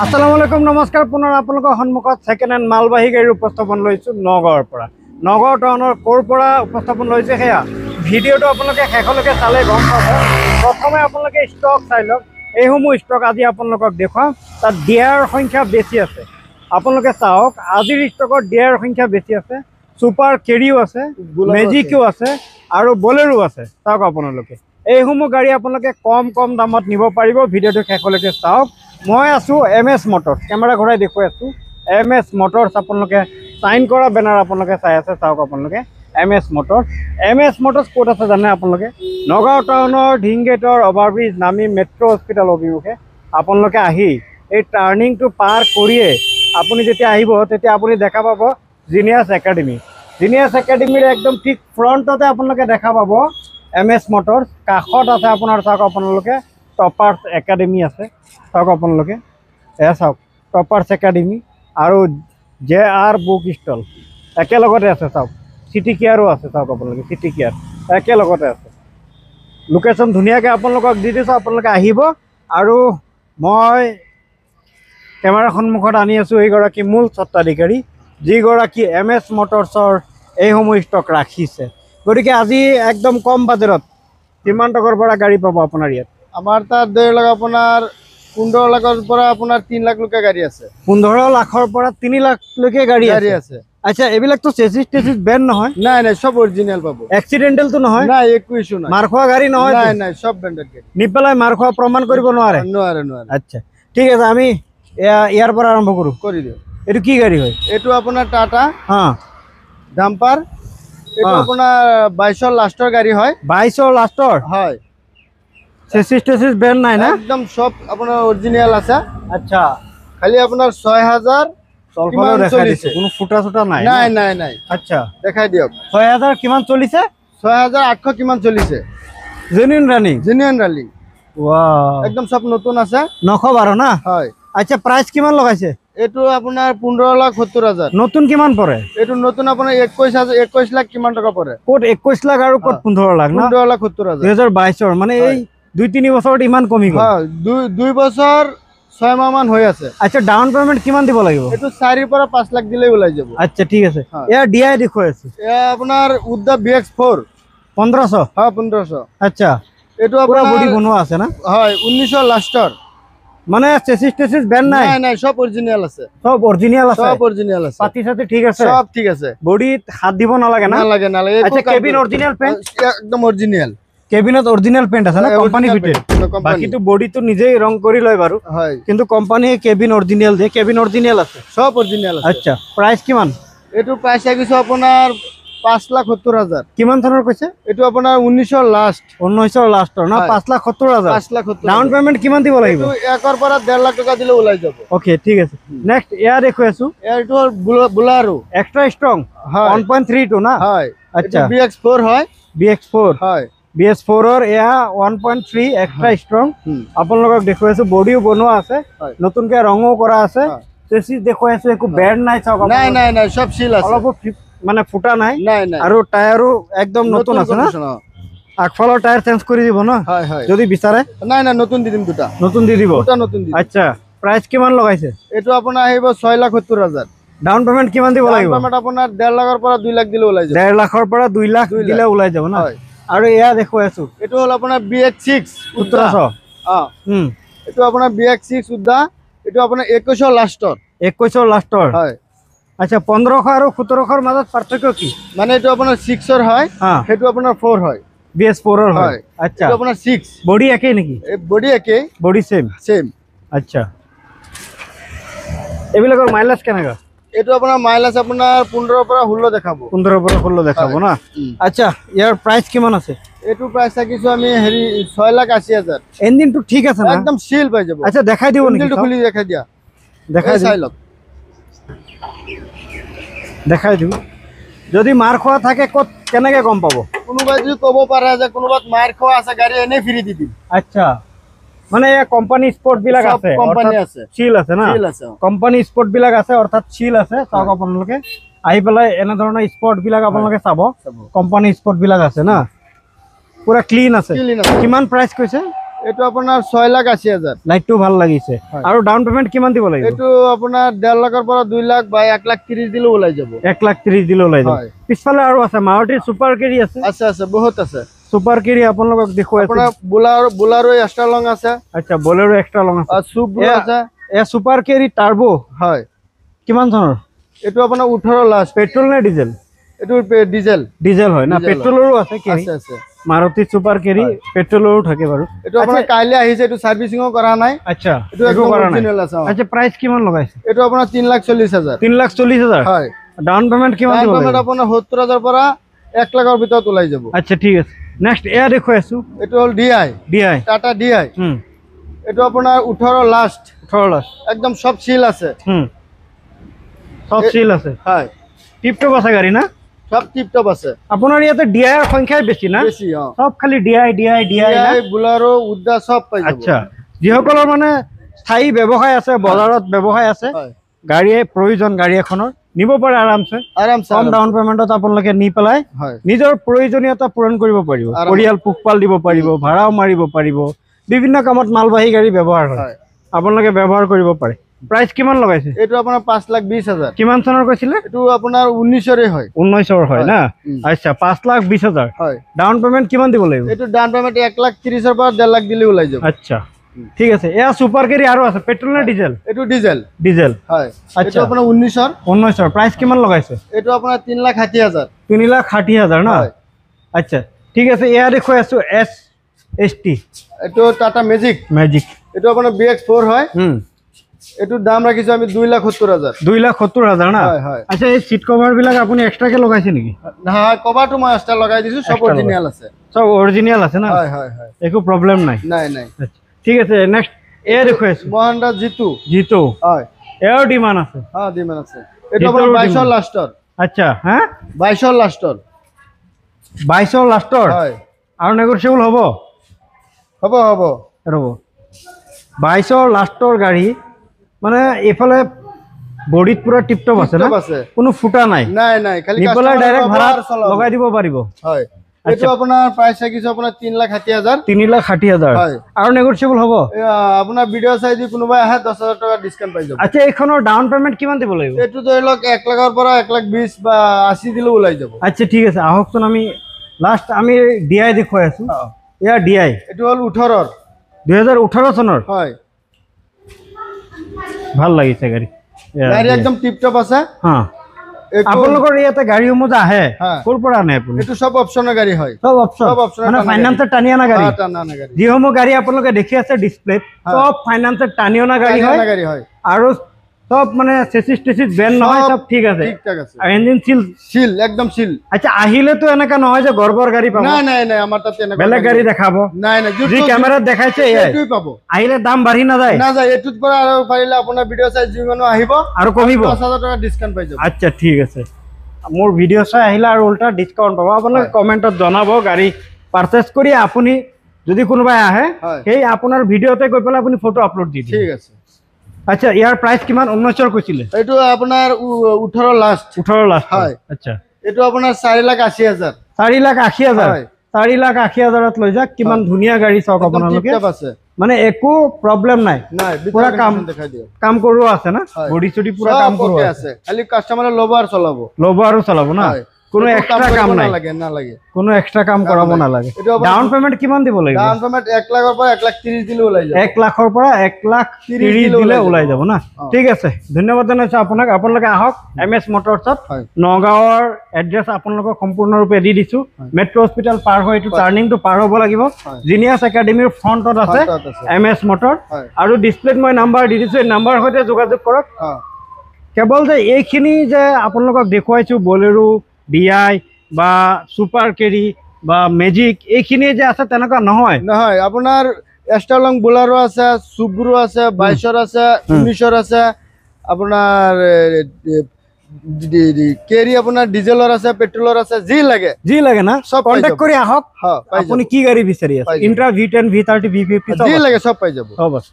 আসসালামু আলাইকুম নমস্কাৰ পুনৰ আপোনালোকৰ সন্মুখত সেকেন্ড হ্যান্ড মালবাহী গাড়ীৰ উপস্থাপন লৈছোঁ নগাঁৱৰ পৰা। নগাঁও টাউনৰ ক'ৰ পৰা উপস্থাপন লৈছে সেয়া ভিডিঅ'টো আপোনালোকে শেষলৈকে চালে গম পাব। প্ৰথমে আপোনালোকে ষ্টক চাই লওক। এইসমূহ ষ্টক আজি আপোনালোকক দেখুৱাম। তাত ডিয়াৰ সংখ্যা বেছি আছে। আপোনালোকে চাওক আজিৰ ষ্টকত ডিয়াৰ সংখ্যা বেছি আছে। সুপাৰ কেৰিও আছে, মেজিকো আছে আৰু বলেৰো আছে। চাওক আপোনালোকে এইসমূহ গাড়ী আপোনালোকে কম দামত নিব পাৰিব। ভিডিঅ'টো শেষলৈকে চাওক। মই আছোঁ MS মটৰ্ছ, কেমেৰা ঘূৰাই দেখুৱাই আছোঁ। MS মটৰ্ছ আপোনালোকে চাইন কৰা বেনাৰ আপোনালোকে চাই আছে। চাওক আপোনালোকে MS মটৰ্ছ ক'ত আছে জানে আপোনালোকে? নগাঁও টাউনৰ ঢিংগেটৰ অভাৰব্ৰিজ নামি মেট্ৰ' হস্পিটেল অভিমুখে আপোনালোকে আহি এই টাৰ্ণিংটো পাৰ কৰিয়ে আপুনি যেতিয়া আহিব তেতিয়া আপুনি দেখা পাব জিনিয়াছ একাডেমি। জিনিয়াছ একাডেমিৰ একদম ঠিক ফ্ৰণ্টতে আপোনালোকে দেখা পাব MS মটৰ্ছ। কাষত আছে আপোনাৰ চাওক আপোনালোকে টপাৰ্ছ একাডেমি আছে। চাওক আপোনালোকে এয়া চাওক টপাৰ্ছ একাডেমি আৰু JR বুক ষ্টল একেলগতে আছে। চাওক চিটি কেয়াৰো আছে। চাওক আপোনালোকে চিটি কেয়াৰ একেলগতে আছে। লোকেশ্যন ধুনীয়াকৈ আপোনালোকক দি দিছোঁ। আপোনালোকে আহিব আৰু মই কেমেৰাৰ সন্মুখত আনি আছোঁ এইগৰাকী মূল স্বত্বাধিকাৰী, যিগৰাকী MS মটৰ্ছৰ এইসমূহ ষ্টক ৰাখিছে। গতিকে আজি একদম কম বাজেটত কিমান টকাৰ পৰা গাড়ী পাব আপোনাৰ ইয়াত? আমাৰ তাত ধৰি লওক আপোনাৰ 15 লাখৰ পৰা আপোনাৰ 3 লাখলৈকে গাড়ী আছে। 15 লাখৰ পৰা 3 লাখলৈকে গাড়ী আছে। আচ্ছা, এইবিলাকতো চেচিছ টেচিছ বেন নহয়? নাই সব অৰিজিনেল পাব। এক্সিডেণ্টেলটো নহয়? নাই, একো ইছ্যু নাই। মাৰখোৱা গাড়ী নহয়? নাই সব ব্ৰেণ্ডেড গাড়ী। নিপেলাই মাৰখোৱা প্ৰমাণ কৰিব নোৱাৰে? নোৱাৰে। আচ্ছা ঠিক আছে, আমি ইয়াৰ পৰা আৰম্ভ কৰোঁ। কৰি দিওঁ। এইটো কি গাড়ী হয়? এইটো আপোনাৰ টাটা ডাম্পাৰ। এইটো হ্যাঁ। আপোনাৰ 22ৰ লাষ্টৰ গাড়ী হয়। 22ৰ লাষ্টৰ? হয়। চেচিছ টেচিছ বেন নাই না? একদম সব আপোনাৰ অৰিজিনেল আছে। আচ্ছা, খালি আপোনাৰ 6000 তলফালেও দেখাই দিছে, কোনো ফুটা চুটা নাই? নাই। আচ্ছা, দেখাই দিয়ক। 6000 কিমান চলিছে? 6800 কিমান চলিছে। Genuine running? Genuine running. Wow, একদম সব নতুন আছে। 912 না? হয়। আচ্ছা, প্ৰাইস কিমান লগাইছে? এইটো আপোনাৰ 15,70,000। নতুন কিমান পৰে? এইটো নতুন আপোনাৰ 21 লাখ কিমান টকা পৰে। ক'ত 21 লাখ আৰু ক'ত 15 লাখ না? 15,70,000। 2022ৰ মানে এই 2-3 বছৰত ইমান কমি গ'ল। হয়, 2 বছৰ 6 মাহ মান হৈ আছে। আচ্ছা, ডাউন পেমেন্ট কিমান দিব লাগিব? এইটো 4 পৰা 5 লাখ দিলে ওলাই যাব। আচ্ছা ঠিক আছে। এয়া DI দেখুৱাই আছে। এয়া আপোনাৰ উদ্দা BX4 1500? হয়, 1500। আচ্ছা, এইটো পুৰা আপোনাৰ বডি বনোৱা আছে না? হয়, 1900 লাষ্টৰ। মানে চেচিছ টেচিছ বেন নাই? নাই সব অৰিজিনেল আছে। সব অৰিজিনেল আছে? সব অৰিজিনেল আছে। পাতি সাতি ঠিক আছে? সব ঠিক আছে। বডিত হাত দিব নালাগে না? নালাগে। আচ্ছা, কেবিন অৰিজিনেল পেন্ট? একদম অৰিজিনেল। কেবিনত অৰিজিনেল পেন্ট আছে না? Company fitted? বাকিটো বডিটো নিজেই ৰং কৰি লয় বাৰু। হয়, কিন্তু কোম্পানীয়ে কেবিন অৰিজিনেল দিয়ে। কেবিন অৰিজিনেল আছে? সব অৰিজিনেল আছে। আচ্ছা, প্ৰাইস কিমান? এইটো প্ৰাইস আহিছে আপোনাৰ 5,70,000। কিমান ধৰণৰ কৈছে? এইটো আপোনাৰ 1900 লাষ্ট। 1900 লাষ্টৰ না? 5,70,000। 5,70,000। ডাউন পেমেন্ট কিমান দিব লাগিব? এইটো 1 পৰা 1.5 লাখ টকা দিলে ওলাই যাব। ওকে ঠিক আছে। নেক্সট এয়া দেখুৱাই আছো। এইটো বুলাৰো এক্সট্ৰা ষ্ট্ৰং 1.32 না? হয়। আচ্ছা, এইটো BX4 হয়। BX4 হয়। BS4 ৰ এয়া 1.3 এক্সট্ৰা ষ্ট্ৰং আপোনালোকক দেখুৱাই আছো। বডিও বনোৱা আছে, নতুনকে ৰঙও কৰা আছে। চেচিছ দেখুৱাই আছো, একো বেণ্ড নাই। চাওক নাই সব সিল আছে। অলপ মানে ফুটা নাই। নাই আৰু টায়াৰো একদম নতুন আছে না? আগফালৰ টায়াৰ চেঞ্জ কৰি দিব না হয় যদি বিচাৰে? নাই নতুন দি দিম। দুটা নতুন দি দিব? নতুন দি দিম। আচ্ছা, প্ৰাইস কিমান লগাইছে? এইটো আপোনাৰ আহিব 6,70,000। ডাউন পেমেন্ট কিমান দিব লাগিব? ডাউন পেমেন্ট আপোনাৰ 1.5 লাখৰ পৰা 2 লাখ দিলে ওলাই যাব। 1.5 লাখৰ পৰা 2 লাখ দিলে ওলাই যাব না? আৰু এয়া দেখুৱাই আছো। এইটো হ'ল আপোনাৰ BX6 1700। এইটো আপোনাৰ BX6 উদ্দা। এইটো আপোনাৰ 2100 লাষ্টৰ। 2100 লাষ্টৰ? হয়। আচ্ছা, 1500 আৰু 1700ৰ মাজত পাৰ্থক্য কি? মানে এইটো আপোনাৰ 6ৰ হয়, সেইটো আপোনাৰ 4 হয়। BS4 ৰ হয়? আচ্ছা, এইটো আপোনাৰ 6। বডি একেই নেকি? এই বডি একেই। Body same? আচ্ছা, এইবিলাকৰ মাইলেজ কেনেকা? এইটো আপোনাৰ মাইলেজ আপোনাৰ 15 পৰা 16 দেখাব। 15 পৰা 16 দেখাব না? আচ্ছা, ইয়াৰ প্ৰাইস কিমান আছে? এইটো প্ৰাইস ৰাখিছো আমি 6,80,000। ইঞ্জিনটো ঠিক আছে না? একদম সিল পাই যাব। আচ্ছা, দেখাই দিব নেকি? ইঞ্জিনটো খুলি দেখাই দিয়া। চাই লওক। দেখাই দিও। যদি মাৰ খোৱা থাকে ক'ত কেনেকে গম পাব? কোনোবাই যদি ক'ব পাৰে যে কোনোবাত মাৰ খোৱা আছে গাড়ী এনে ফ্ৰী দি দিম। আচ্ছা, মানে কোম্পানী স্পট বিলাক আছে? কোম্পানী আছে, সিল আছে না? কোম্পানী স্পট বিলাক আছে, অৰ্থাৎ সিল আছে। চাওক আপোনালোকে আহি পেলাই এনে ধৰণৰ স্পট বিলাক আপোনালোকে চাব। কোম্পানী স্পট বিলাক আছে না? পুৰা ক্লিন আছে। কিমান প্ৰাইস কৈছে? এইটো আপোনাৰ 6,80,000 লাইটটো ভাল লাগিছে আৰু ডাউন পেমেন্ট কিমান দিব লাগিব এইটো আপোনাৰ 1.5 লাখৰ পৰা 2 লাখ বা 1,30,000 দিলে ওলাই যাব 1,30,000 দিলে ওলাই যাব পিছফালে আৰু আছে মাৰুতি সুপাৰ কেৰি আছে আছে বহুত আছে সুপাৰ কেৰি আপোনালোকক দেখুৱাই আপোনাৰ বুলাৰো এক্সট্ৰা লং আছে আচ্ছা বলেৰো এক্সট্ৰা লং আছে আৰু সুব্ৰু আছে এ সুপাৰ কেৰি টাৰ্বো হয় কিমান চনৰ এইটো আপোনাৰ 18 লাষ্ট পেট্ৰল নে ডিজেল এইটো ডিজেল হয় না পেট্ৰলৰো আছে কেৰি আছে মাৰুতি সুপাৰ কেৰি পেট্ৰলৰো থাকে বাৰু এইটো আপোনাৰ কাইলে আহিছে এইটো সাৰ্ভিসিংও কৰা নাই আচ্ছা এইটো একদম অৰিজিনাল আছে আচ্ছা প্ৰাইস কিমান লগাইছে এইটো আপোনাৰ 3,40,000 3,40,000 হয় ডাউন পেমেন্ট কিমান দিব ডাউন পেমেন্ট আপোনাৰ 70,000 পৰা 1 লাখৰ ভিতৰত ওলাই যাব আচ্ছা ঠিক আছে নেক্সট এয়া দেখুৱাই আছো এইটো হল ডিআই টাটা ডিআই এইটো আপোনাৰ 18 লাষ্ট একদম সব সিল আছে সব সিল আছে হয় টিপটপ আছে গাড়ী না সব টিপটপ আছে আপোনাৰ ইয়াতে ডিআই এৰ সংখ্যা বেছি না বেছি সব খালি ডিআই বুলাৰো উদ্দা সব পাই যাব আচ্ছা যিসকলৰ মানে স্থায়ী ব্যৱসায় আছে বজাৰত ব্যৱসায় আছে গাড়ীয়ে প্ৰয়োজন গাড়ী এখনৰ নিব পাৰে আৰামছে কম ডাউন পেমেন্টত আপোনালোকে নি পেলাই নিজৰ প্ৰয়োজনীয়তা পূৰণ কৰিব পাৰিব পৰিয়াল পোহপাল দিব পাৰিব ভাড়াও মাৰিব পাৰিব বিভিন্ন কামত মালবাহী গাড়ী ব্যৱহাৰ হয় আপোনালোকে ব্যৱহাৰ কৰিব পাৰে প্ৰাইস কিমান লগাইছে এইটো আপোনাৰ 5,20,000 কিমান চনৰ কৈছিলে এইটো আপোনাৰ 19ৰে হয় 19ৰ হয় না আচ্ছা 5,20,000 হয় ডাউন পেমেন্ট কিমান দিব লাগিব এইটো ডাউন পেমেন্ট 1,30,000 পৰা 1.5 লাখ দিলে ওলাই যাব আচ্ছা ঠিক আছে এয়া সুপাৰ কেৰি আৰু আছে পেট্ৰল নে ডিজেল এইটো ডিজেল হয় এইটো আপোনাৰ 19ৰ প্ৰাইস কিমান লগাইছে এইটো আপোনাৰ 3,60,000 3,60,000 না আচ্ছা ঠিক আছে এয়া দেখুৱাই আছো SST এইটো টাটা ম্যাজিক এইটো আপোনাৰ BX4 হয় এটো দাম ৰাখিছো আমি 2,70,000 না আচ্ছা এই সিট কভাৰ বিলাক আপুনি এক্সট্ৰাকে লগাইছে নেকি না কভাৰটো মই এক্সট্ৰা লগাই দিছো সব অৰিজিনাল আছে না হয় একো প্ৰবলেম নাই ঠিক আছে নেক্সট এ দেখুৱাইছো মহানডা জিতু হয় এৰ ডিমান্ড আছে ডিমান্ড আছে এটো আপোনাৰ 22ৰ লাষ্টৰ আচ্ছা হ্যাঁ 22ৰ লাষ্টৰ হয় আৰু নেগোচিয়েবল হ'ব ৰব 22ৰ লাষ্টৰ গাড়ী মানে এফালে বডিত পুৰা টিপটপ আছে না কোনো ফুটা নাই খালি নিপলা ডাইৰেক্ট ভাড়া লগাই দিব পাৰিব হয় এটো আপোনাৰ প্ৰাইস ৰাখিছো আপোনাৰ 3,60,000 হয় আৰু নেগোচিয়েবল হ'ব আপোনাৰ ভিডিও চাই দি কোনোবা আহে 10,000 টকা ডিসকাউন্ট পাই যাব আচ্ছা এইখনৰ ডাউন পেমেন্ট কিমান দিব লাগিব এটো ধৰি লওক 1 লাখৰ পৰা 1,20,000 বা 80 দিলে ওলাই যাব আচ্ছা ঠিক আছে আহকচোন আমি লাষ্ট আমি ডিআই দেখুৱাই আছো ইয়া ডিআই এটো হল 18ৰ 2018 চনৰ হয় ভাল লাগিছে গাড়ী একদম টিপটপ আছে হ্যাঁ আপোনালোকৰ ইয়াতে গাড়ীসমূহ আহে ক'ৰ পৰা আনে আপুনি এটো সব অপচনৰ গাড়ী হয় সব অপচন মানে ফাইনান্সৰ টানি আনা গাড়ী যিসমূহ গাড়ী আপোনালোকে দেখি আছে ডিসপ্লেত সব ফাইনান্সৰ টানি আনা গাড়ী হয় আৰু সব মানে চেসিস বেন নহয় সব ঠিক আছে আৰু ইঞ্জিন সিল একদম সিল আচ্ছা আহিলে তো এনেকা নহয় যে গৰ্বৰ গাড়ী পাব নাই আমাৰ তাতে এনেকা বেলেগ গাড়ী দেখাব নাই যি ক্যামেৰাত দেখাইছে এইটোই পাব আহিলে দাম বাঢ়ি না যায় এটুত পৰা আৰু পাৰিলে আপোনাৰ ভিডিও চাই যিমানো আহিব আৰু কমিব 10,000 টকা ডিসকাউন্ট পাই যাব আচ্ছা ঠিক আছে মোৰ ভিডিও চাই আহিলে আৰু উল্টা ডিসকাউন্ট পাব আপোনালোকে কমেন্টত জনাব গাড়ী পাৰচেজ কৰি আপুনি যদি কোনোবাই আহে সেই আপোনাৰ ভিডিওতে গৈ পেলাই আপুনি ফটো আপলোড দি দিন ঠিক আছে আচ্ছা ইয়াৰ প্ৰাইস কিমান 19ৰ কৈছিলে এইটো আপোনাৰ 18 লাষ্ট হয় আচ্ছা এইটো আপোনাৰ 4,80,000 4,80,000 লৈ যাক কিমান ধুনিয়া গাড়ী চাওক আপোনালোকে মানে একো প্ৰবলেম নাই পুৰা কাম কৰোৱা আছে না বডি চডি পুৰা কাম কৰোৱা আছে খালি কাস্টমাৰে ল'ব আৰু চলাব না কোনো এক্সট্ৰা কাম নাই কোনো এক্সট্ৰা কাম কৰাব নালাগে ডাউন পেমেন্ট কিমান দিব লাগিব ডাউন পেমেন্ট 1 লাখৰ পৰা 1,30,000 দিলে ওলাই যাব 1 লাখৰ পৰা 1,30,000 দিলে ওলাই যাব না ঠিক আছে ধন্যবাদ জনাইছো আপোনালোকে আহক এমএছ মটৰছত নগাঁৱৰ এড্ৰেছ আপোনালোকক সম্পূৰ্ণৰূপে দি দিছো মেট্ৰ হস্পিটাল পাৰ হৈ এইটো টাৰ্নিংটো পাৰ হ'ব লাগিব জিনিয়াছ একাডেমীৰ ফ্ৰণ্টত আছে এমএছ মটৰ আৰু ডিসপ্লেত মই নাম্বাৰ দি দিছো এই নাম্বাৰ সৈতে যোগাযোগ কৰক কেৱল যে এইখিনি যে আপোনালোকক দেখুৱাইছো বলেৰো ডিআই বা সুপাৰ কেৰি বা ম্যাজিক এইখিনি যে আছে তেনেকুৱা নহয় আপোনাৰ এক্সট্ৰা লং বুলাৰো আছে সুব্ৰু আছে 22ৰ আছে 19ৰ আছে আপোনাৰ কেৰি আপোনাৰ ডিজেলৰ আছে পেট্ৰলৰ আছে যি লাগে না সব কন্টাক্ট কৰি আহক আপুনি কি গাড়ী বিচাৰি আছে ইন্ট্ৰা V10 V30 V50 যি লাগে সব পাই যাব সব আছে